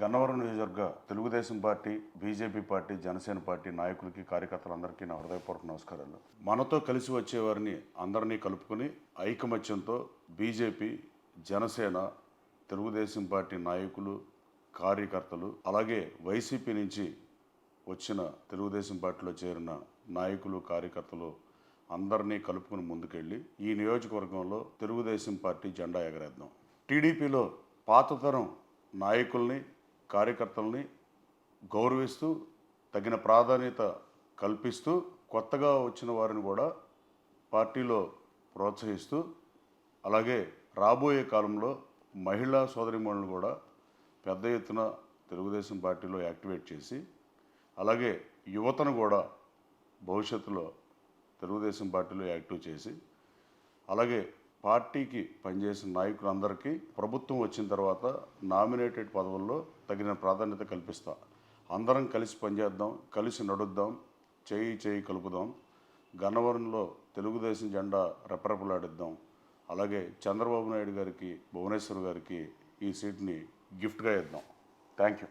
గన్నవరం నియోజకవర్గ Telugu Desam party, BJP party, Janasena party నాయకులకి, కార్యకర్తలందరికీ నా హృదయపూర్వక నమస్కారాలు. మనతో కలిసి వచ్చేవారిని అందరినీ కలుపుకొని ఐకమత్యంతో బీజేపీ, జనసేన, తెలుగుదేశం పార్టీ నాయకులు, కార్యకర్తలు, అలాగే వైసీపీ నుంచి వచ్చిన తెలుగుదేశం పార్టీలో చేరిన నాయకులు, కార్యకర్తలు అందరినీ కలుపుకొని ముందుకెళ్ళి ఈ నియోజకవర్గంలో తెలుగుదేశం పార్టీ జెండా ఎగరేద్దాం. టీడీపీలో పాతతరం నాయకుల్ని, కార్యకర్తల్ని గౌరవిస్తూ తగిన ప్రాధాన్యత కల్పిస్తూ కొత్తగా వచ్చిన వారిని కూడా పార్టీలో ప్రోత్సహిస్తూ, అలాగే రాబోయే కాలంలో మహిళా సోదరిమణులను కూడా పెద్ద ఎత్తున తెలుగుదేశం పార్టీలో యాక్టివేట్ చేసి, అలాగే యువతను కూడా భవిష్యత్తులో తెలుగుదేశం పార్టీలో యాక్టివ్ చేసి, అలాగే పార్టీకి పనిచేసిన నాయకులందరికీ ప్రభుత్వం వచ్చిన తర్వాత నామినేటెడ్ పదవుల్లో తగిన ప్రాధాన్యత కల్పిస్తా. అందరం కలిసి పనిచేద్దాం, కలిసి నడుద్దాం, చేయి చేయి కలుపుదాం. గన్నవరంలో తెలుగుదేశం జెండా రెపరెపలాడిద్దాం. అలాగే చంద్రబాబు నాయుడు గారికి, భువనేశ్వర్ గారికి ఈ సీట్ని గిఫ్ట్గా ఇద్దాం. Thank you.